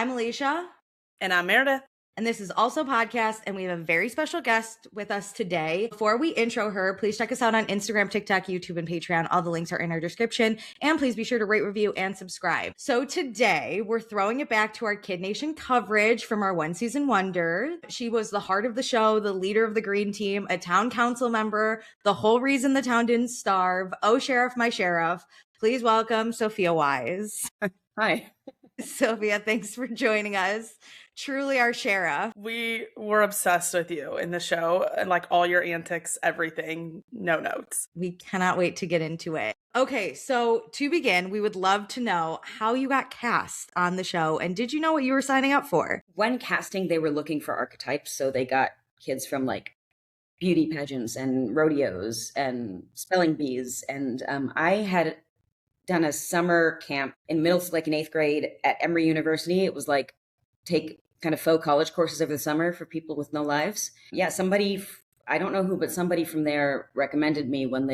I'm Alicia. And I'm Meredith. And this is also a podcast, and we have a very special guest with us today. Before we intro her, please check us out on Instagram, TikTok, YouTube, and Patreon. All the links are in our description. And please be sure to rate, review, and subscribe. So today, we're throwing it back to our Kid Nation coverage from our one season wonder. She was the heart of the show, the leader of the green team, a town council member, the whole reason the town didn't starve. Oh, Sheriff, my sheriff. Please welcome Sophia Wise. Hi. Sophia, thanks for joining us. Truly our sheriff. We were obsessed with you in the show and like all your antics, everything, no notes. We cannot wait to get into it. Okay, so to begin, we would love to know how you got cast on the show, and did you know what you were signing up for? When casting, they were looking for archetypes, so they got kids from like beauty pageants and rodeos and spelling bees, and I had done a summer camp in middle, like in 8th grade at Emory University. It was like take kind of faux college courses over the summer for people with no lives. Yeah, somebody, I don't know who, but somebody from there recommended me when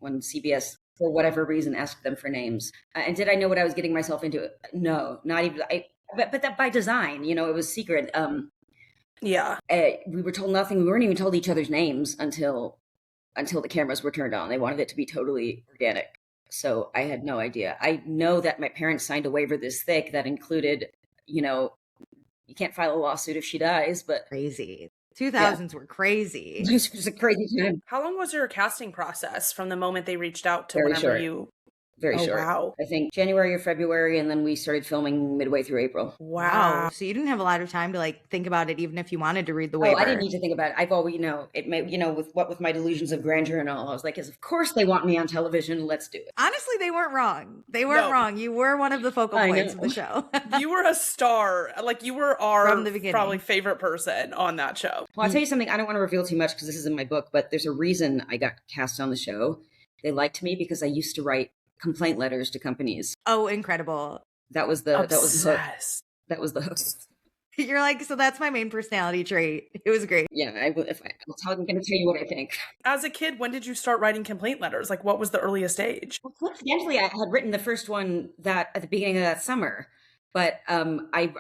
CBS, for whatever reason, asked them for names. And did I know what I was getting myself into? No, not even. But that by design, you know, it was secret. Yeah. We were told nothing. We weren't even told each other's names until the cameras were turned on. They wanted it to be totally organic. So I had no idea. I know that my parents signed a waiver this thick that included, you know, you can't file a lawsuit if she dies, but crazy. 2000s were crazy. It was a crazy time. How long was your casting process from the moment they reached out to Very whenever short. you... Very short. Wow. I think January or February, and then we started filming midway through April. Wow. So you didn't have a lot of time to like think about it, even if you wanted to read the waiver. Oh, I didn't need to think about it. I've always, with my delusions of grandeur and all, I was like, of course they want me on television. Let's do it. Honestly, they weren't wrong. They weren't wrong. You were one of the focal points of the show. You were a star. Like you were our From the beginning. Probably favorite person on that show. Well, I'll tell you something. I don't want to reveal too much because this is in my book, but there's a reason I got cast on the show. They liked me because I used to write complaint letters to companies. Oh, incredible. That was the Obsessed. that was the hook. You're like, so that's my main personality trait. It was great. Yeah, I'm going to tell you what I think. As a kid, when did you start writing complaint letters? Like what was the earliest age? Well, coincidentally, I had written the first one that at the beginning of that summer, but I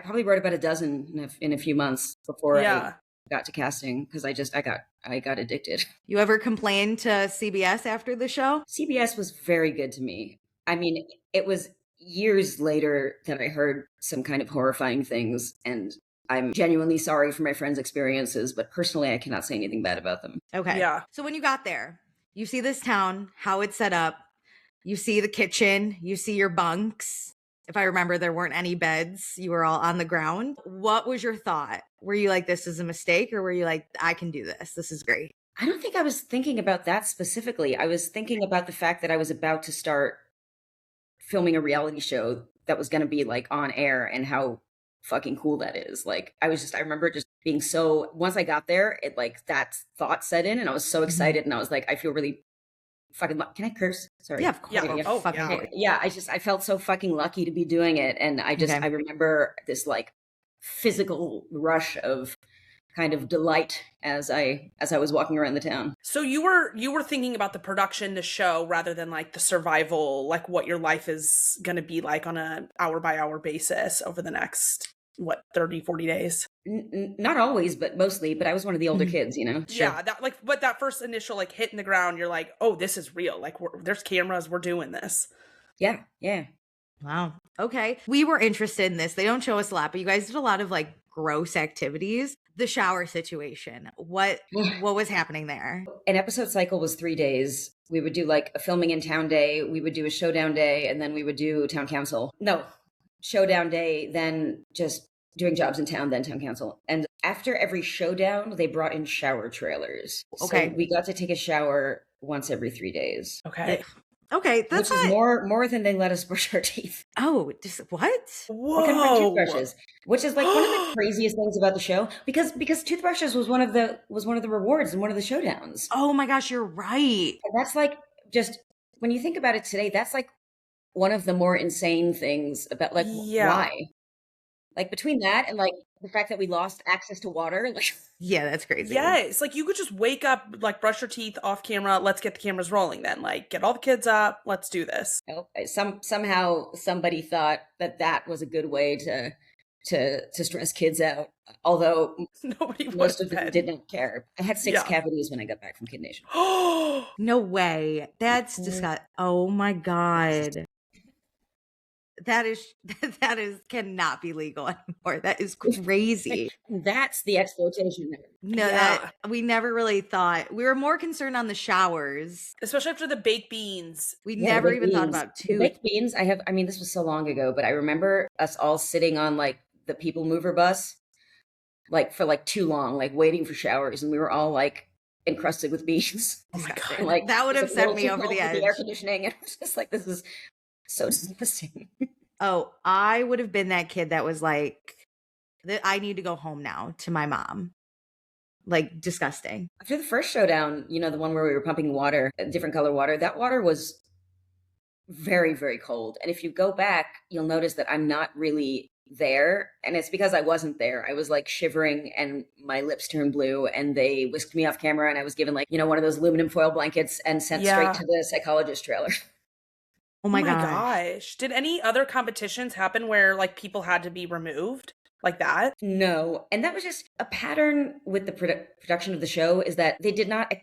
probably wrote about a dozen in a few months before I got to casting because I got addicted. You ever complained to CBS after the show? CBS was very good to me. I mean, it was years later that I heard some kind of horrifying things, and I'm genuinely sorry for my friends' experiences, but personally, I cannot say anything bad about them. Okay. Yeah. So when you got there, you see this town, how it's set up, you see the kitchen, you see your bunks. If I remember, there weren't any beds. You were all on the ground. What was your thought? Were you like, this is a mistake? Or were you like, I can do this. This is great. I don't think I was thinking about that specifically. I was thinking about the fact that I was about to start filming a reality show that was going to be like on air and how fucking cool that is. Like I remember just being so, once I got there, it like that thought set in and I was so excited and I was like, I feel really fucking can I curse? Sorry. Yeah, of course. Yeah. I felt so fucking lucky to be doing it. And I remember this like physical rush of kind of delight as I was walking around the town. So you were thinking about the production, the show, rather than like the survival, like what your life is going to be like on a hour by hour basis over the next 30, 40 days? Not always, but mostly. But I was one of the older kids, you know? Sure. Yeah, but that first initial like hit in the ground, you're like, oh, this is real. Like there's cameras, we're doing this. Yeah. Wow. Okay. We were interested in this. They don't show us a lot, but you guys did a lot of like gross activities. The shower situation. What was happening there? An episode cycle was 3 days. We would do like a filming in town day. We would do a showdown day, and then we would do town council. No, showdown day, then just doing jobs in town, then town council. And after every showdown, they brought in shower trailers. Okay. So we got to take a shower once every 3 days. Okay. Okay, that's which is more than they let us brush our teeth. Oh, what? Whoa! We can bring toothbrushes, which is like one of the craziest things about the show because toothbrushes was one of the rewards in one of the showdowns. Oh my gosh, you're right. And that's like just when you think about it today, that's like one of the more insane things about like why. Like between that and like The fact that we lost access to water, like, Yeah, that's crazy. Yes, like you could just wake up, like brush your teeth off camera. Let's get the cameras rolling then. Like get all the kids up. Let's do this. somehow somebody thought that was a good way to stress kids out. Although Nobody most would of them have didn't care. I had 6 Yeah. cavities when I got back from Kid Nation. been. No way. That's disgusting. Oh my God. That is cannot be legal anymore. That is crazy. That's the exploitation there. No, Yeah. we never really thought. We were more concerned on the showers. Especially after the baked beans. We Yeah, never baked even thought beans. about The two. baked beans, I mean, this was so long ago, but I remember us all sitting on like the people mover bus, like for like too long, like waiting for showers, and we were all like encrusted with beans. Oh my God. And, like, That would it have was a sent little me too over cold the for edge. air conditioning, and it was just like, this is so disgusting. Oh, I would have been that kid that was like, I need to go home now to my mom. Like, disgusting. After the first showdown, you know, the one where we were pumping water, different color water, that water was very, very cold. And if you go back, you'll notice that I'm not really there. And it's because I wasn't there. I was like shivering and my lips turned blue, and they whisked me off camera, and I was given like, you know, one of those aluminum foil blankets and sent straight to the psychologist trailer. Oh my gosh. gosh. Did any other competitions happen where like people had to be removed like that? No. And that was just a pattern with the production of the show, is that they did not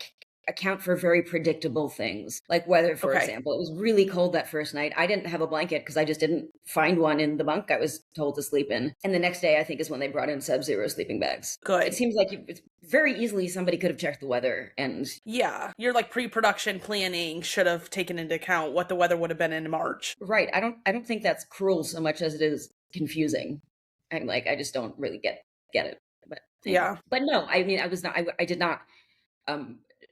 account for very predictable things, like weather, for example. It was really cold that first night. I didn't have a blanket because I just didn't find one in the bunk I was told to sleep in. And the next day, I think, is when they brought in Sub-Zero sleeping bags. Good. It seems like it's very easily somebody could have checked the weather, and Yeah, your like pre-production planning should have taken into account what the weather would have been in March. right. I don't think that's cruel so much as it is confusing. I'm like, I just don't really get it. But Yeah. But no, I mean, I did not.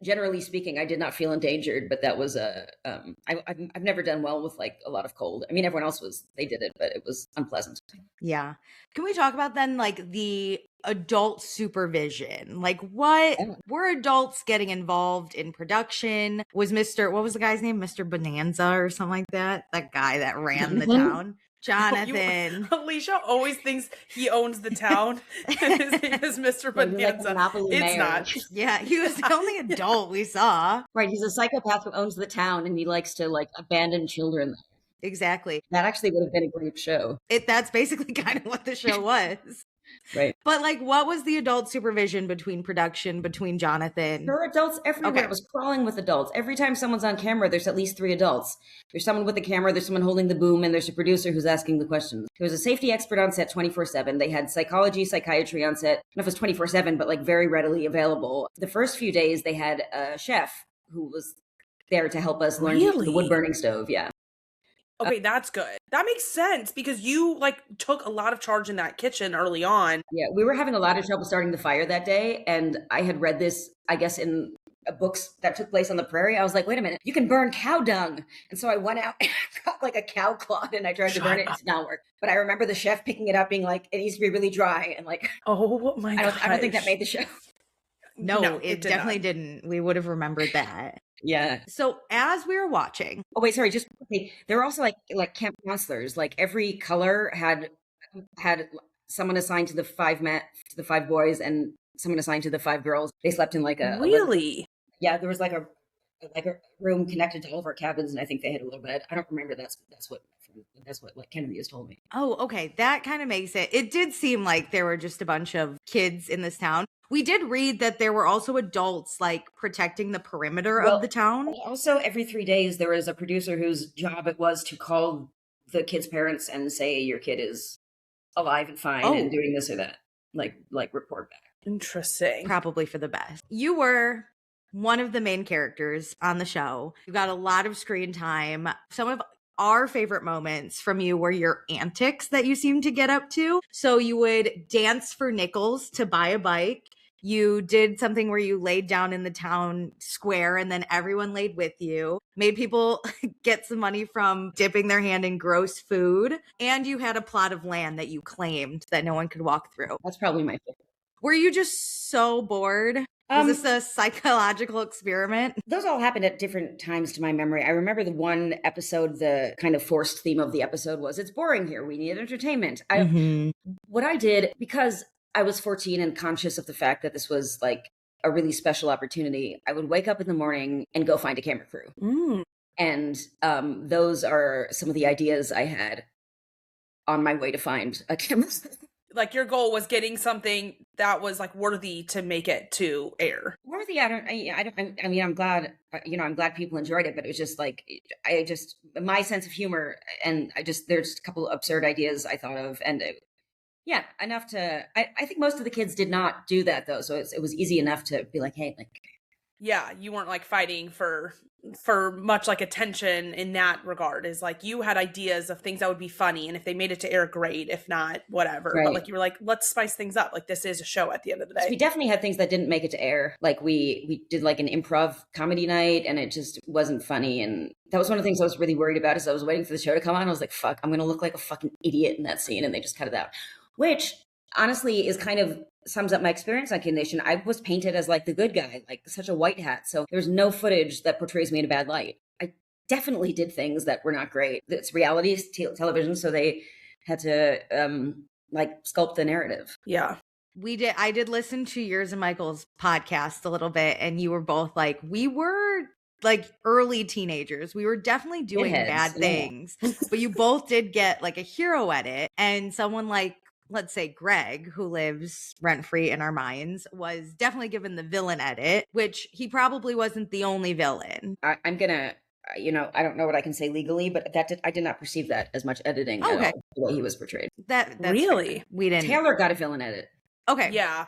Generally speaking, I did not feel endangered, but that was I've never done well with like a lot of cold. I mean, everyone else they did it, but it was unpleasant. Yeah. Can we talk about then like the adult supervision? Like what were adults getting involved in production? Was what was the guy's name? Mr. Bonanza or something like that? That guy that ran the town. Jonathan. Alicia always thinks he owns the town, and his name is Mr. Bonanza. It's not. Yeah, he was the only adult we saw. Right, he's a psychopath who owns the town, and he likes to like abandon children. Exactly. That actually would have been a great show. That's basically kind of what the show was. Right. But like, what was the adult supervision between Jonathan? There are adults everywhere. Okay. It was crawling with adults. Every time someone's on camera, there's at least 3 adults. There's someone with the camera, there's someone holding the boom, and there's a producer who's asking the questions. There was a safety expert on set 24/7. They had psychiatry on set. I don't know if it was 24/7, but like very readily available. The first few days, they had a chef who was there to help us learn to use the wood burning stove. Yeah. Okay, that's good. That makes sense because you like took a lot of charge in that kitchen early on. Yeah, we were having a lot of trouble starting the fire that day, and I had read this, I guess, in books that took place on the prairie. I was like, wait a minute, you can burn cow dung. And so I went out and got like a cow clod, and I tried to burn it. It did not work. But I remember the chef picking it up being like, it needs to be really dry. And like, oh my god, I don't think that made the show. No, it definitely didn't. We would have remembered that. Yeah. So as we were watching, oh wait, sorry, just okay. There were also like camp counselors. Like every color had someone assigned to the 5 boys and someone assigned to the 5 girls. They slept in like a really. Yeah, there was like a room connected to all of our cabins, and I think they had a little bed. I don't remember. That's what like Kennedy has told me. Oh, okay, that kind of makes it. It did seem like there were just a bunch of kids in this town. We did read that there were also adults like protecting the perimeter of the town. Also, every 3 days there was a producer whose job it was to call the kid's parents and say your kid is alive and fine and doing this or that, like report back. Interesting. Probably for the best. You were one of the main characters on the show. You got a lot of screen time. Some of our favorite moments from you were your antics that you seemed to get up to. So you would dance for nickels to buy a bike. You did something where you laid down in the town square and then everyone laid with you, made people get some money from dipping their hand in gross food. And you had a plot of land that you claimed that no one could walk through. That's probably my favorite. Were you just so bored? Was this a psychological experiment? Those all happened at different times to my memory. I remember the one episode, the kind of forced theme of the episode was, it's boring here. We need entertainment. What I did, because I was 14 and conscious of the fact that this was like a really special opportunity, I would wake up in the morning and go find a camera crew. Mm. And those are some of the ideas I had on my way to find a camera. Like your goal was getting something that was like worthy to make it to air. Worthy, I mean, I'm glad, I'm glad people enjoyed it, but it was just like, my sense of humor, and there's a couple of absurd ideas I thought of, and yeah, enough to, I think most of the kids did not do that though. So it was easy enough to be like, hey, like, yeah, you weren't like fighting for much like attention in that regard. Is like you had ideas of things that would be funny, and if they made it to air, great. If not, whatever. Right. But like you were like, let's spice things up. Like this is a show at the end of the day. So we definitely had things that didn't make it to air. Like we did like an improv comedy night, and it just wasn't funny. And that was one of the things I was really worried about. Is I was waiting for the show to come on. I was like, fuck, I'm gonna look like a fucking idiot in that scene, and they just cut it out. Which honestly is kind of sums up my experience on Kid Nation. I was painted as like the good guy, like such a white hat. So there's no footage that portrays me in a bad light. I definitely did things that were not great. It's reality television, so they had to like sculpt the narrative. Yeah. I did listen to yours and Michael's podcast a little bit, and you were both like, we were like early teenagers. We were definitely doing bad things, but you both did get like a hero edit, and someone like, let's say Greg, who lives rent-free in our minds, was definitely given the villain edit, which he probably wasn't the only villain. I'm gonna, I don't know what I can say legally, but I did not perceive that as much editing at all, the way he was portrayed. That's really fair. We didn't. Taylor got a villain edit. Okay. Yeah.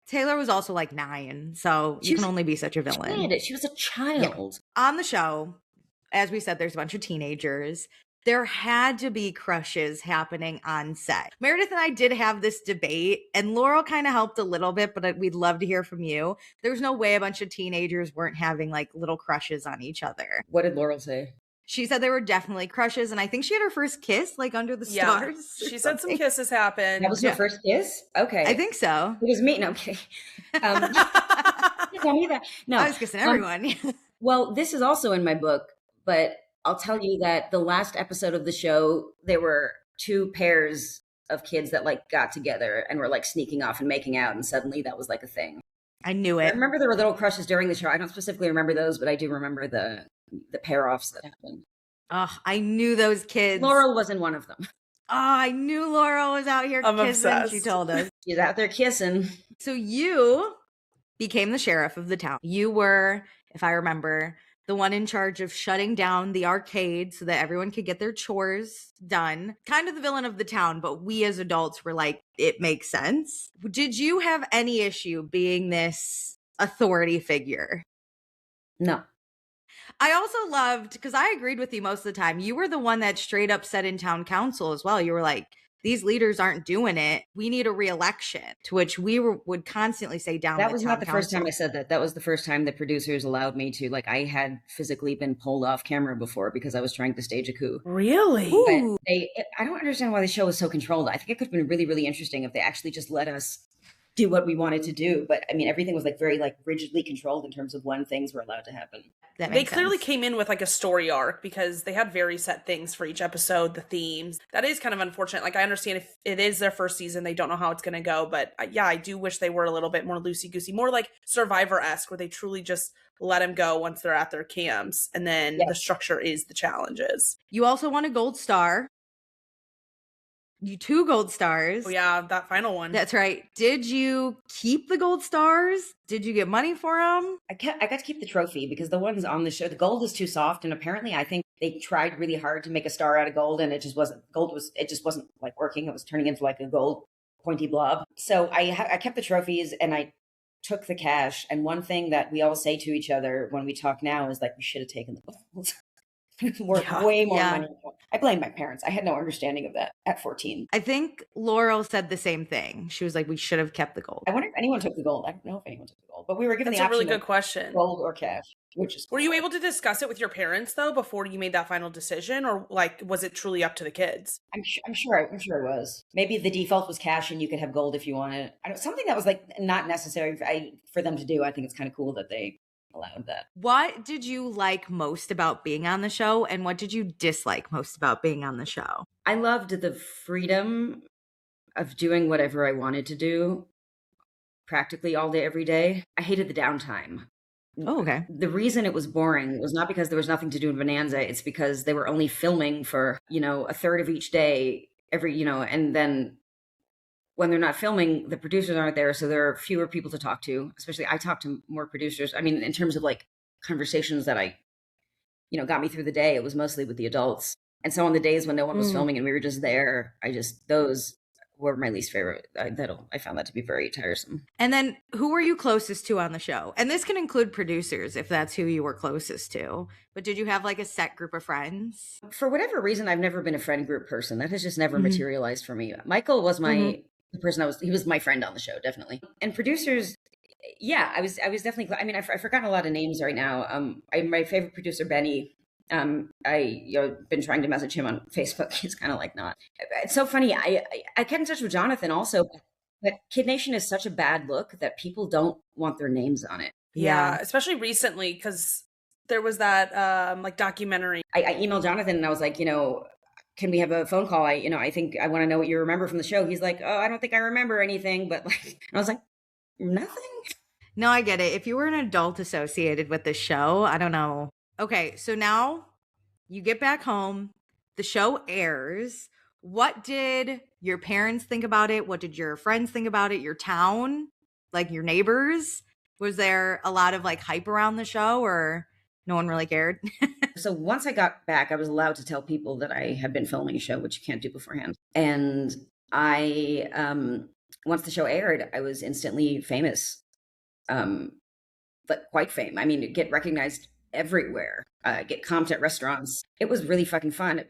Taylor was also like 9, so you can only be such a villain. She was a child. Yeah. On the show, as we said, there's a bunch of teenagers. There had to be crushes happening on set. Meredith and I did have this debate, and Laurel kind of helped a little bit, but we'd love to hear from you. There's no way a bunch of teenagers weren't having like little crushes on each other. What did Laurel say? She said there were definitely crushes, and I think she had her first kiss like under the stars. She said some kisses happened. That was her first kiss? Okay. I think so. It was me. No, okay. Tell me that. No. I was kissing everyone. Well, this is also in my book, but I'll tell you that the last episode of the show, there were 2 pairs of kids that like got together and were like sneaking off and making out, and suddenly that was like a thing. I knew it. I remember there were little crushes during the show. I don't specifically remember those, but I do remember the pair-offs that happened. Oh, I knew those kids. Laurel wasn't one of them. Oh, I knew Laurel was out here kissing. Obsessed. She told us. She's out there kissing. So you became the sheriff of the town. You were, if I remember, the one in charge of shutting down the arcade so that everyone could get their chores done. Kind of the villain of the town, but we as adults were like, it makes sense. Did you have any issue being this authority figure? No. I also loved, because I agreed with you most of the time, you were the one that straight up said in town council as well. You were like, these leaders aren't doing it. We need a re-election, to which we would constantly say down. That was not the first time I said that. That was the first time the producers allowed me to, like, I had physically been pulled off camera before because I was trying to stage a coup. Really? I don't understand why the show was so controlled. I think it could have been really, really interesting if they actually just let us do what we wanted to do. But I mean, everything was like very like rigidly controlled in terms of when things were allowed to happen. They clearly came in with like a story arc because they had very set things for each episode, the themes. That is kind of unfortunate. Like I understand if it is their first season, they don't know how it's going to go. But yeah, I do wish they were a little bit more loosey-goosey, more like Survivor-esque, where they truly just let them go once they're at their camps. And then the structure is the challenges. You also won a gold star. You 2 gold stars. Oh yeah, that final one. That's right. Did you keep the gold stars? Did you get money for them? I got to keep the trophy because the ones on the show, the gold was too soft, and apparently I think they tried really hard to make a star out of gold, and it just wasn't like working. It was turning into like a gold pointy blob. So I kept the trophies and I took the cash. And one thing that we all say to each other when we talk now is like, we should have taken the gold. Worth way more money. I blame my parents. I had no understanding of that at 14. I think Laurel said the same thing. She was like, we should have kept the gold. I wonder if anyone took the gold. I don't know if anyone took the gold, but we were given That's the option. That's a really good question. Gold or cash, which is. Were you able to discuss it with your parents though before you made that final decision, or like was it truly up to the kids? I'm sure it was. Maybe the default was cash, and you could have gold if you wanted. Something that was like not necessary for them to do. I think it's kind of cool that they allowed that. What did you like most about being on the show, and what did you dislike most about being on the show? I loved the freedom of doing whatever I wanted to do practically all day, every day. I hated the downtime. Oh, okay. The reason it was boring was not because there was nothing to do in Bonanza. It's because they were only filming for, a third of each day and then when they're not filming, the producers aren't there. So there are fewer people to talk to, especially I talk to more producers. I mean, in terms of like conversations that got me through the day, it was mostly with the adults. And so on the days when no one was filming and we were just there, those were my least favorite. I found that to be very tiresome. And then who were you closest to on the show? And this can include producers if that's who you were closest to. But did you have like a set group of friends? For whatever reason, I've never been a friend group person. That has just never materialized for me. Michael was the person he was my friend on the show, definitely. And producers, yeah, I was definitely, I mean, I've forgotten a lot of names right now. My favorite producer, Benny, been trying to message him on Facebook. He's kind of like not. It's so funny. I get in touch with Jonathan also, but Kid Nation is such a bad look that people don't want their names on it. Yeah, especially recently because there was that like documentary. I emailed Jonathan and I was like, can we have a phone call? I think I want to know what you remember from the show. He's like, oh, I don't think I remember anything, but like, and I was like, nothing. No, I get it. If you were an adult associated with the show, I don't know. Okay, so now you get back home, the show airs. What did your parents think about it? What did your friends think about it? Your town, like your neighbors? Was there a lot of like hype around the show or no one really cared? So once I got back, I was allowed to tell people that I had been filming a show, which you can't do beforehand. And once the show aired, I was instantly famous. But quite famous. I mean, get recognized everywhere, get comped at restaurants. It was really fucking fun.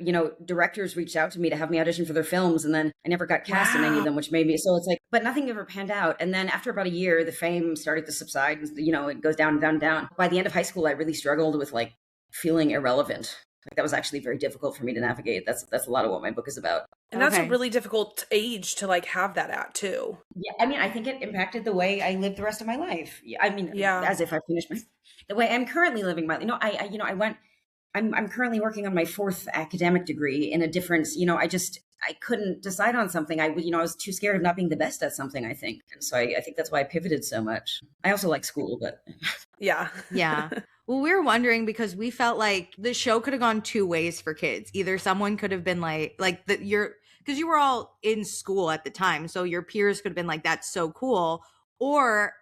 Directors reached out to me to have me audition for their films, and then I never got cast in any of them, which made me, so it's like, but nothing ever panned out. And then after about a year, the fame started to subside, it goes down and down and down. By the end of high school, I really struggled with like feeling irrelevant. Like that was actually very difficult for me to navigate. That's a lot of what my book is about. And that's a really difficult age to like have that at too. Yeah, I mean, I think it impacted the way I lived the rest of my life. I mean, as if I finished the way I'm currently living my, I'm currently working on my 4th academic degree in a different, I couldn't decide on something. I was too scared of not being the best at something, I think. And so I think that's why I pivoted so much. I also like school, but. Yeah. Yeah. Well, we were wondering because we felt like the show could have gone 2 ways for kids. Either someone could have been because you were all in school at the time. So your peers could have been like, that's so cool. Or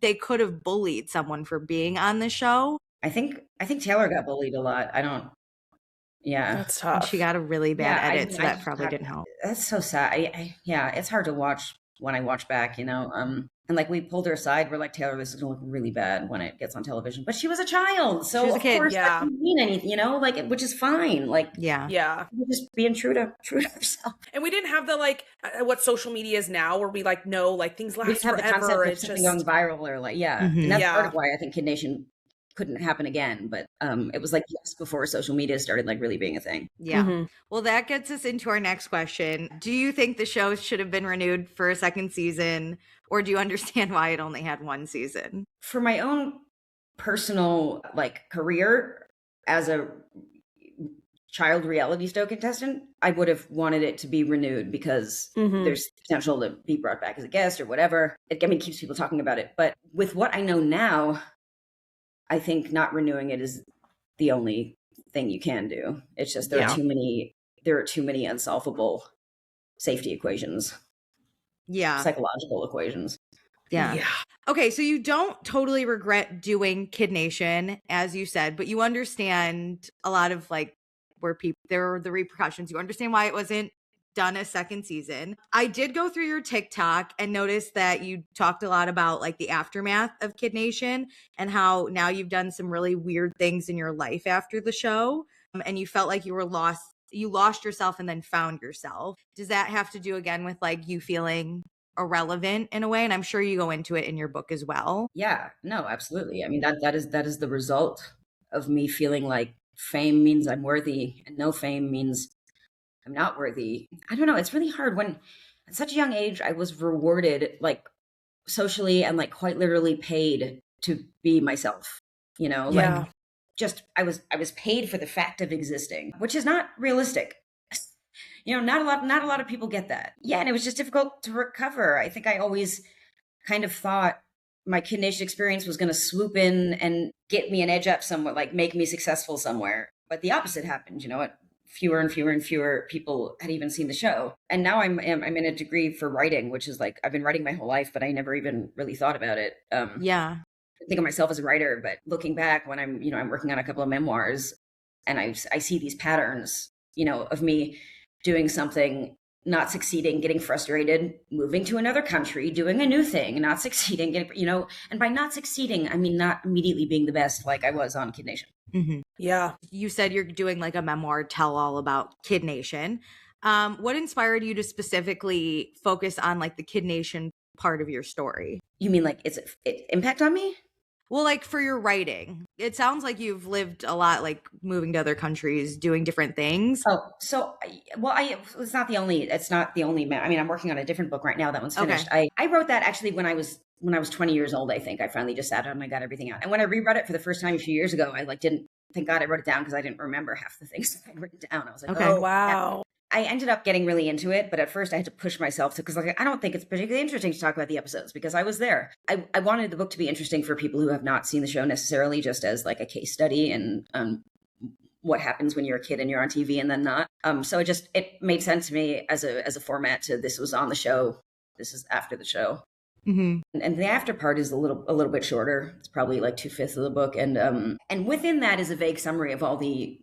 they could have bullied someone for being on the show. I think Taylor got bullied a lot. Yeah. That's tough. And she got a really bad edit, so that probably didn't help. That's so sad. It's hard to watch when I watch back, and like we pulled her aside. We're like, Taylor, this is gonna look really bad when it gets on television. But she was a child, so of course that didn't mean anything, which is fine. Like, yeah, just being true to herself. And we didn't have the what social media is now, where we know things last forever. The concept of something going viral or and that's part of why I think Kid Nation couldn't happen again, but it was like just before social media started really being a thing. Well, that gets us into our next question. Do you think the show should have been renewed for a 2nd season, or do you understand why it only had 1 season? For my own personal career as a child reality show contestant, I would have wanted it to be renewed because there's potential to be brought back as a guest or whatever. It keeps people talking about it. But with what I know now, I think not renewing it is the only thing you can do. It's just there are too many unsolvable safety equations. Yeah. Psychological equations. Yeah. Okay, so you don't totally regret doing Kid Nation, as you said, but you understand a lot of where there are the repercussions. You understand why it wasn't done a 2nd season. I did go through your TikTok and noticed that you talked a lot about the aftermath of Kid Nation and how now you've done some really weird things in your life after the show. And you felt like you lost yourself and then found yourself. Does that have to do again with you feeling irrelevant in a way? And I'm sure you go into it in your book as well. Yeah, no, absolutely. I mean, that is the result of me feeling like fame means I'm worthy and no fame means I'm not worthy. I don't know. It's really hard when at such a young age, I was rewarded socially and quite literally paid to be myself, just I was paid for the fact of existing, which is not realistic. not a lot of people get that. Yeah, and it was just difficult to recover. I think I always kind of thought my Kid Nation experience was going to swoop in and get me an edge up somewhere, like make me successful somewhere. But the opposite happened. Fewer and fewer and fewer people had even seen the show. And now I'm in a degree for writing, which is like I've been writing my whole life, but I never even really thought about it. Yeah. I think of myself as a writer, but looking back when I'm working on a couple of memoirs, and I see these patterns, of me doing something, not succeeding, getting frustrated, moving to another country, doing a new thing, not succeeding, and by not succeeding, I mean not immediately being the best like I was on Kid Nation. Mm-hmm. Yeah. You said you're doing like a memoir tell all about Kid Nation. What inspired you to specifically focus on like the Kid Nation part of your story? You mean like its impact on me? Well, like for your writing, it sounds like you've lived a lot, like moving to other countries, doing different things. Oh, so, it's not the only, I mean, I'm working on a different book right now. That one's finished. Okay. I wrote that actually when I was 20 years old, I think. I finally just sat down and I got everything out. And when I reread it for the first time a few years ago, I didn't, thank God I wrote it down because I didn't remember half the things that I'd written down. I was like, Okay. Oh, wow. I ended up getting really into it, but at first I had to push myself to, because I don't think it's particularly interesting to talk about the episodes because I was there. I wanted the book to be interesting for people who have not seen the show necessarily, just as like a case study and what happens when you're a kid and you're on TV and then not. So it made sense to me as a format to this was on the show, this is after the show. Mm-hmm. And the after part is a little bit shorter. It's probably like 2/5 of the book, and within that is a vague summary of all the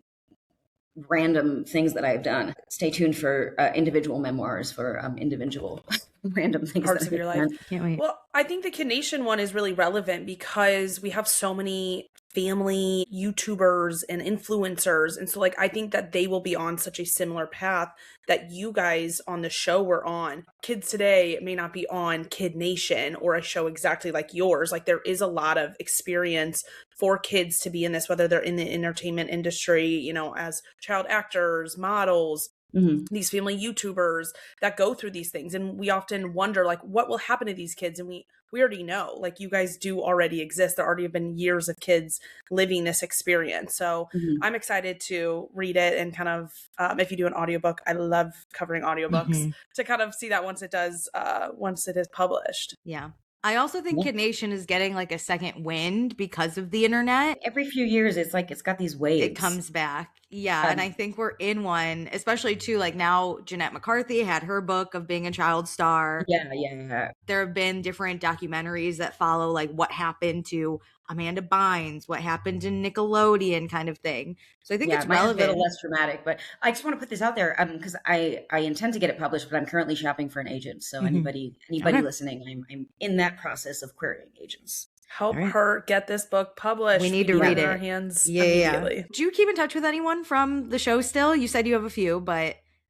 random things that I've done. Stay tuned for individual memoirs for individual random things Parts that of your I've life. done. Can't wait. Well, I think the Kid Nation one is really relevant because we have so many family YouTubers and influencers. And so I think that they will be on such a similar path that you guys on the show were on. Kids today may not be on Kid Nation or a show exactly like yours. Like there is a lot of experience for kids to be in this, whether they're in the entertainment industry, as child actors, models, these family YouTubers that go through these things. And we often wonder what will happen to these kids? And we already know, you guys do already exist. There already have been years of kids living this experience. So I'm excited to read it and kind of, if you do an audiobook, I love covering audiobooks to kind of see that once it is published. Yeah. I also think Kid Nation is getting a second wind because of the internet. Every few years, it's got these waves. It comes back. Yeah. And I think we're in one, especially too, now Jeanette McCarthy had her book of being a child star. Yeah. There have been different documentaries that follow what happened to Amanda Bynes, what happened to Nickelodeon kind of thing. So I think it's relevant. Mine's a little less dramatic, but I just want to put this out there because I intend to get it published, but I'm currently shopping for an agent. So anybody listening, I'm in that process of querying agents. Help her get this book published. We need to read it. In our hands immediately. Yeah. Do you keep in touch with anyone from the show still? You said you have a few,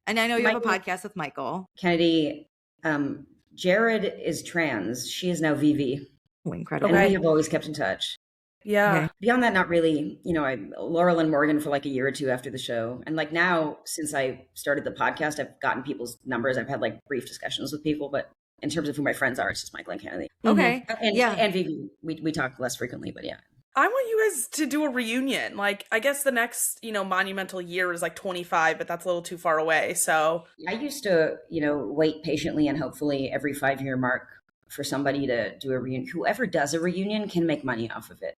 and I know you have a podcast with Michael Kennedy. Jared is trans. She is now VV. Oh, incredible. And we have always kept in touch. Yeah. Okay. Beyond that, not really. Laurel and Morgan for a year or two after the show. And now, since I started the podcast, I've gotten people's numbers. I've had brief discussions with people, but in terms of who my friends are, it's just Michael and Kennedy. Okay. And Vivi. We talk less frequently, but yeah. I want you guys to do a reunion. I guess the next, monumental year is 25, but that's a little too far away. So I used to, wait patiently and hopefully every 5-year mark for somebody to do a reunion. Whoever does a reunion can make money off of it.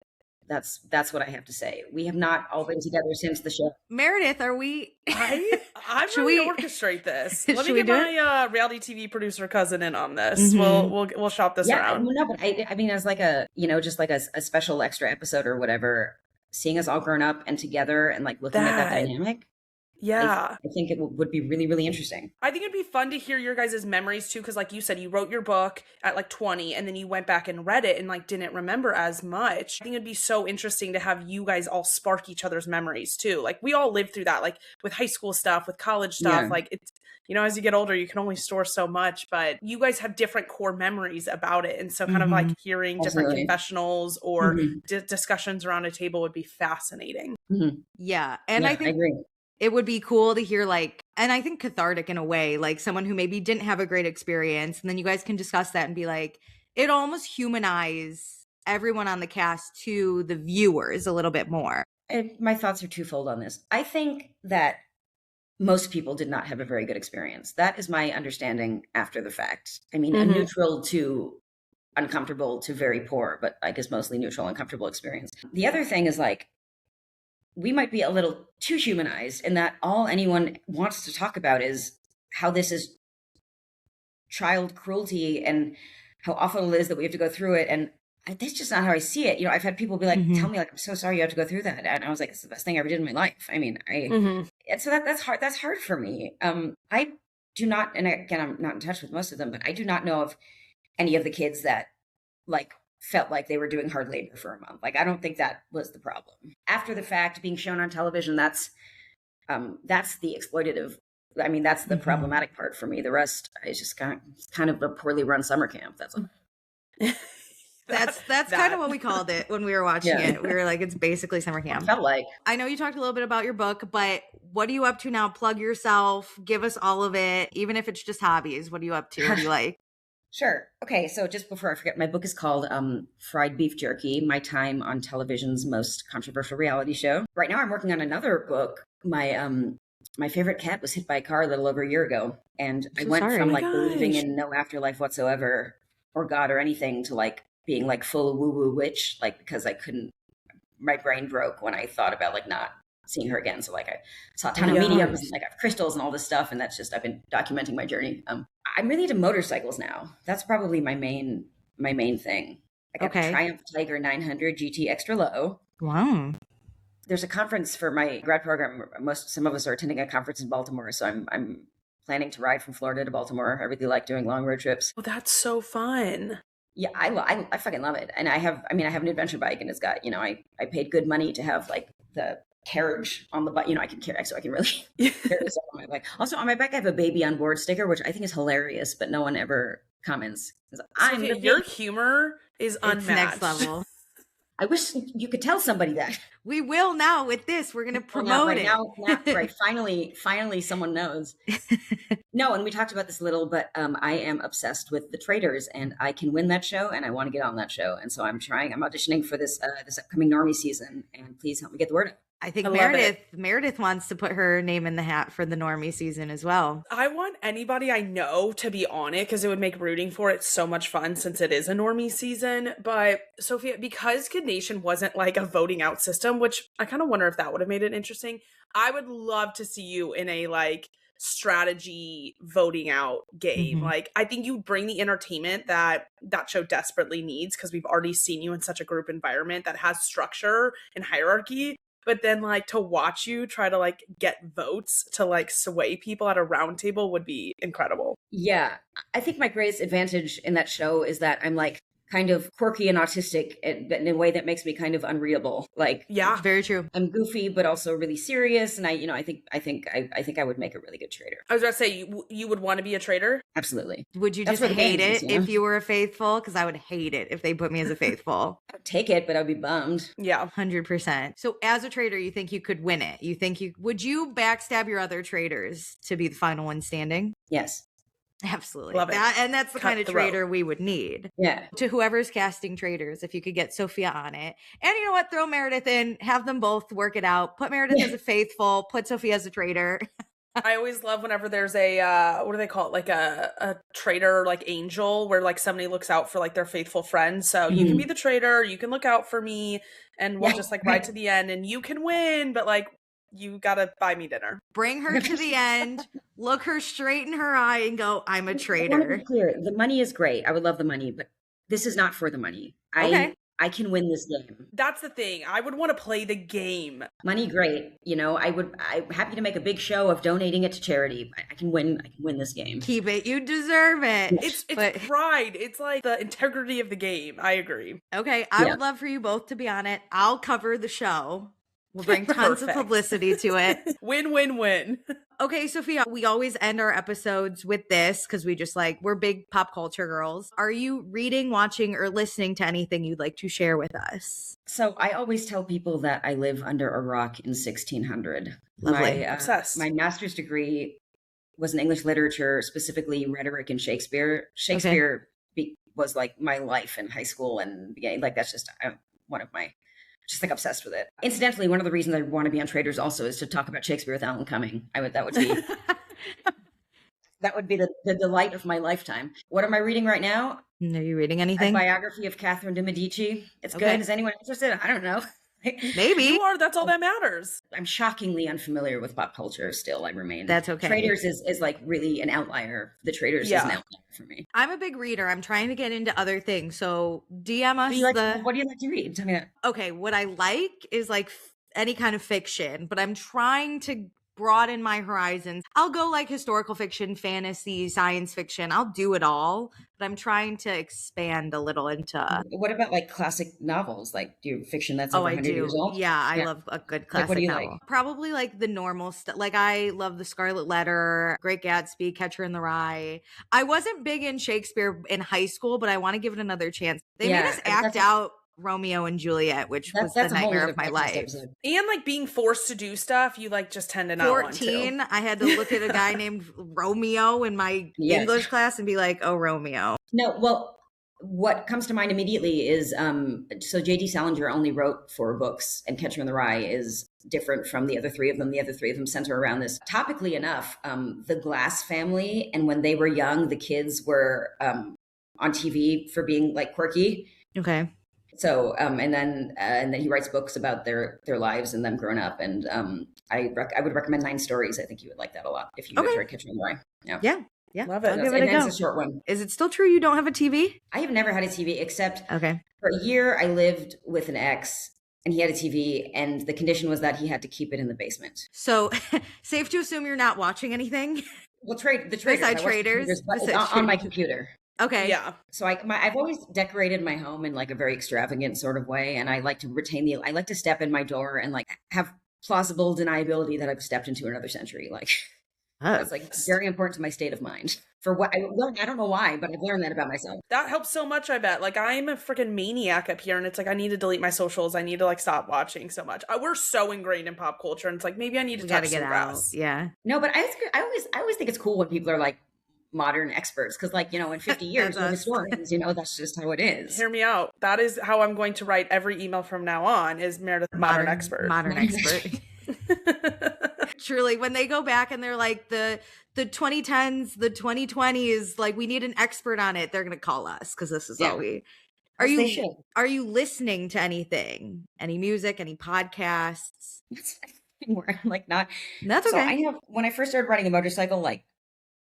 That's what I have to say. We have not all been together since the show. Meredith, are we? I'm ready to orchestrate this. Let me get my reality TV producer cousin in on this. We'll shop this around. No, but I mean, as just a special extra episode or whatever, seeing us all grown up and together and looking at that dynamic. Yeah. I think it would be really, really interesting. I think it'd be fun to hear your guys' memories too, because you said, you wrote your book at 20 and then you went back and read it and didn't remember as much. I think it'd be so interesting to have you guys all spark each other's memories too. We all lived through that, with high school stuff, with college stuff. Yeah. It's, as you get older, you can only store so much, but you guys have different core memories about it. And so kind of hearing different confessionals or discussions around a table would be fascinating. Yeah. And I think I agree. It would be cool to hear and I think cathartic in a way, someone who maybe didn't have a great experience. And then you guys can discuss that and be it almost humanize everyone on the cast to the viewers a little bit more. My thoughts are twofold on this. I think that most people did not have a very good experience. That is my understanding after the fact. I mean, a Mhm. neutral to uncomfortable to very poor, but I guess mostly neutral, uncomfortable experience. The other thing is like, we might be a little too humanized in that all anyone wants to talk about is how this is child cruelty and how awful it is that we have to go through it. And that's just not how I see it. You know, I've had people be like, Mhm. tell me like, I'm so sorry you have to go through that. And I was like, it's the best thing I ever did in my life. I mean, Mhm. and so that's hard. That's hard for me. I do not, and again, I'm not in touch with most of them, but I do not know of any of the kids that like felt like they were doing hard labor for a month. Like, I don't think that was the problem. After the fact, being shown on television, that's the exploitative. I mean, that's the Mhm. problematic part for me. The rest is just kind of a poorly run summer camp. That's all. That's kind That. of what we called it when we were watching Yeah. it. We were like, it's basically summer It camp. felt like. I know you talked a little bit about your book, but what are you up to now? Plug yourself, give us all of it, even if it's just hobbies. What are you up to? What do you like? Sure. Okay. So just before I forget, my book is called Fried Beef Jerky, My Time on Television's Most Controversial Reality Show. Right now I'm working on another book. My favorite cat was hit by a car a little over a year ago. And I So went sorry. from Oh my like believing gosh. in no afterlife whatsoever or God or anything to like being like full woo-woo witch, like because I couldn't, my brain broke when I thought about like not seeing her again. So like I saw a ton of Yeah. mediums and like I have crystals and all this stuff. And that's just, I've been documenting my journey. I'm really into motorcycles now. That's probably my main thing. I got Okay. the Triumph Tiger 900 GT Extra Low. Wow. There's a conference for my grad program. Some of us are attending a conference in Baltimore, so I'm planning to ride from Florida to Baltimore. I really like doing long road trips. Oh, that's so fun. Yeah, I fucking love it. And I have an adventure bike, and it's got, I paid good money to have like the carriage on the bike. I can carry, so I can really carry this on my bike. Also, on my bike, I have a baby on board sticker, which I think is hilarious, but no one ever comments. I'm Sophia, the your baby. humor is It's unmatched. next level. I wish you could tell somebody that. We will now with this. We're going to Well, now, promote right it. now, right. Finally, someone knows. No, and we talked about this a little, but I am obsessed with The Traitors, and I can win that show, and I want to get on that show, and so I'm auditioning for this upcoming Normie season, and please help me get the word out. I think I love it. Meredith wants to put her name in the hat for the Normie season as well. I want anybody I know to be on it because it would make rooting for it so much fun since it is a normie season. But Sophia, because Kid Nation wasn't like a voting out system, which I kind of wonder if that would have made it interesting, I would love to see you in a like strategy voting out game. Mhm. Like, I think you bring the entertainment that show desperately needs because we've already seen you in such a group environment that has structure and hierarchy. But then like to watch you try to like get votes to like sway people at a round table would be incredible. Yeah, I think my greatest advantage in that show is that I'm like kind of quirky and autistic in a way that makes me kind of unreadable. Like, Yeah. It's very true. I'm goofy, but also really serious, and I think I would make a really good traitor. I was about to say, you would want to be a traitor? Absolutely. Would you That's just what the hate game it is, you know? if you were a faithful? Because I would hate it if they put me as a faithful. I'd take it, but I'd be bummed. Yeah. 100%. So as a trader, you think you could win it? Would you backstab your other traders to be the final one standing? Yes. Absolutely. Love it. And that's the kind of Cutthroat. trader we would need. Yeah. To whoever's casting traders, if you could get Sophia on it. And you know what? Throw Meredith in, have them both work it out. Put Meredith as a faithful, put Sophia as a trader. I always love whenever there's a what do they call it, like a traitor like angel where like somebody looks out for like their faithful friends. So you can be the traitor, you can look out for me, and we'll just like ride to the end and you can win, but like you gotta buy me dinner. Bring her to the end, look her straight in her eye and go, I'm a I want to traitor. be clear, the money is great. I would love the money, but this is not for the money. Okay. I can win this game. That's the thing. I would want to play the game. Money, great. I'm happy to make a big show of donating it to charity. I can win this game. Keep it. You deserve it. It's But- pride. It's like the integrity of the game. I agree. Okay. I Yeah. would love for you both to be on it. I'll cover the show. We'll bring tons of Perfect. publicity to it. Win, win, win. Okay, Sophia, we always end our episodes with this because we just we're big pop culture girls. Are you reading, watching, or listening to anything you'd like to share with us? So I always tell people that I live under a rock in 1600. Lovely. Obsessed. My master's degree was in English literature, specifically rhetoric and Shakespeare. Shakespeare was like my life in high school and beginning. Like that's just one of my just like obsessed with it. Incidentally, one of the reasons I want to be on Traders also is to talk about Shakespeare with Alan Cumming. That would be that would be the delight of my lifetime. What am I reading right now? Are you reading A anything? biography of Catherine de Medici. It's Okay. good. Is anyone interested? I don't know. Maybe. You are. That's all that matters. I'm shockingly unfamiliar with pop culture still. I remain. That's okay. Traders is like really an outlier. The Traders is an outlier for me. I'm a big reader. I'm trying to get into other things. So DM us What do you like to read? Tell me that. Okay, what I like is like any kind of fiction, but I'm trying to broaden my horizons. I'll go like historical fiction, fantasy, science fiction. I'll do it all, but I'm trying to expand a little into. What about like classic novels? Like do you fiction that's over 100 years old? Yeah, I love a good classic what do you novel. like? Probably like the normal stuff. Like I love The Scarlet Letter, Great Gatsby, Catcher in the Rye. I wasn't big in Shakespeare in high school, but I want to give it another chance. They made us act out Romeo and Juliet, which was the nightmare of my life. Episode. And like being forced to do stuff, you like just tend to not want to. 14, I had to look at a guy named Romeo in my English class and be like, oh, Romeo. No, well, what comes to mind immediately is so J.D. Salinger only wrote 4 books, and Catcher in the Rye is different from the other 3 of them. The other 3 of them center around this. Topically enough, the Glass family, and when they were young, the kids were on TV for being like quirky. Okay. So and then he writes books about their lives and them growing up. And I would recommend 9 Stories. I think you would like that a lot if you would read Catcher in the Rye. Yeah. Love it. I'll give it a go. It's a short one. Is it still true you don't have a TV? I have never had a TV except Okay. for a year I lived with an ex and he had a TV and the condition was that he had to keep it in the basement. So safe to assume you're not watching anything? Well, the Traders, but it's on my computer. Okay. Yeah. So I've always decorated my home in like a very extravagant sort of way. And I like to retain I like to step in my door and like have plausible deniability that I've stepped into another century. Like that's like very important to my state of mind. For what I don't know why, but I've learned that about myself. That helps so much, I bet. Like I'm a freaking maniac up here and it's like I need to delete my socials. I need to like stop watching so much. We're so ingrained in pop culture and it's like maybe I need to touch some grass. Yeah. No, but I always think it's cool when people are like modern experts because like, in 50 years we're historians, that's just how it is. Hear me out. That is how I'm going to write every email from now on is Meredith modern expert. Modern expert. Truly, when they go back and they're like the 2010s, the 2020s, like we need an expert on it, they're gonna call us because this is all we are. Are you listening to anything? Any music, any podcasts? I'm like not. That's okay. So when I first started riding a motorcycle like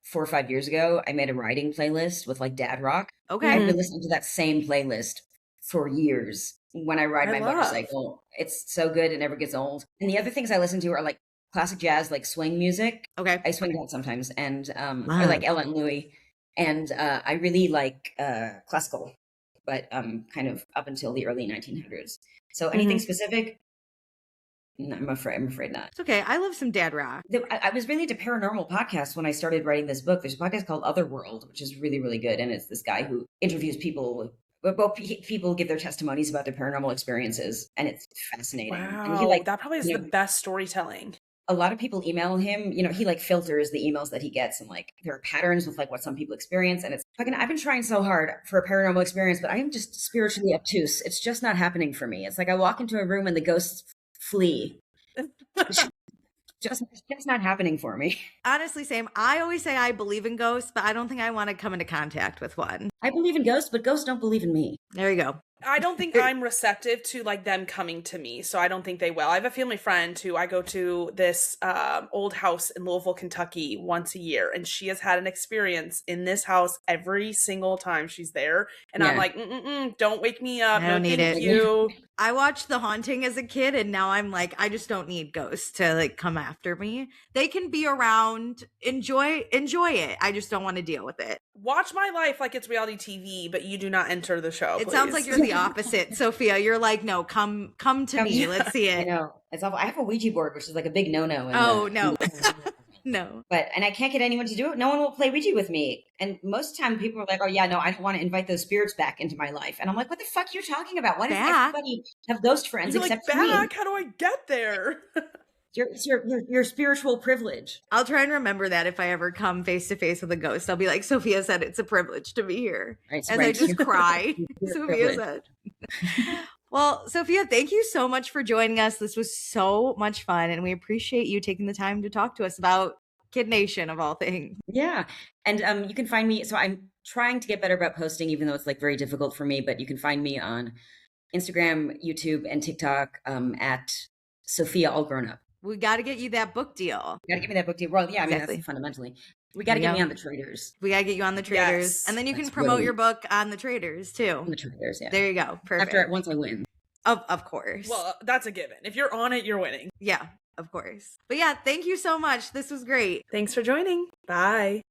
4 or 5 years ago, I made a riding playlist with like dad rock. Okay. I've been listening to that same playlist for years when I ride my motorcycle. It's so good. It never gets old. And the other things I listen to are like classic jazz, like swing music. Okay. I swing that sometimes. And I like Ella and Louie. And I really like classical, but kind of up until the early 1900s. So anything specific? No, I'm afraid not. It's okay. I love some dad rock. I was really into paranormal podcasts when I started writing this book. There's a podcast called Otherworld, which is really, really good. And it's this guy who interviews people. People give their testimonies about their paranormal experiences. And it's fascinating. Wow. And that probably is the best storytelling. A lot of people email him, he like filters the emails that he gets. And like there are patterns with like what some people experience. And it's fucking, I've been trying so hard for a paranormal experience, but I am just spiritually obtuse. It's just not happening for me. It's like I walk into a room and the ghosts flee. just not happening for me. Honestly, Sam, I always say I believe in ghosts, but I don't think I want to come into contact with one. I believe in ghosts, but ghosts don't believe in me. There you go. I don't think I'm receptive to like them coming to me, so I don't think they will. I have a family friend who I go to this old house in Louisville, Kentucky once a year, and she has had an experience in this house every single time she's there. And I'm like, don't wake me up. I don't need it. You. I watched The Haunting as a kid, and now I'm like, I just don't need ghosts to like come after me. They can be around, enjoy it. I just don't want to deal with it. Watch my life like it's reality TV, but you do not enter the show. It please. sounds like you're the opposite, Sophia. You're like, no, come to me. Let's see it. I know. It's awful. I have a Ouija board, which is like a big no-no. No. No. And I can't get anyone to do it. No one will play Ouija with me. And most of the time people are like, oh yeah, no, I don't want to invite those spirits back into my life. And I'm like, what the fuck are you talking about? Why does everybody have ghost friends except like, me? How do I get there? It's your spiritual privilege. I'll try and remember that if I ever come face to face with a ghost. I'll be like, Sophia said it's a privilege to be here. I just cry. Sophia said. Well, Sophia, thank you so much for joining us. This was so much fun, and we appreciate you taking the time to talk to us about Kid Nation of all things. Yeah. And you can find me. So I'm trying to get better about posting, even though it's like very difficult for me, but you can find me on Instagram, YouTube, and TikTok at Sophia All Grown Up. We got to get you that book deal. You gotta give me that book deal. Well, yeah, I mean, Exactly. that's fundamentally. We gotta get me on the Traders. We got to get you on the Traders. Yes. And then you can That's promote really- your book on the Traders too. On the Traders, yeah. There you go. Perfect. Once I win. Of course. Well, that's a given. If you're on it, you're winning. Yeah, of course. But yeah, thank you so much. This was great. Thanks for joining. Bye.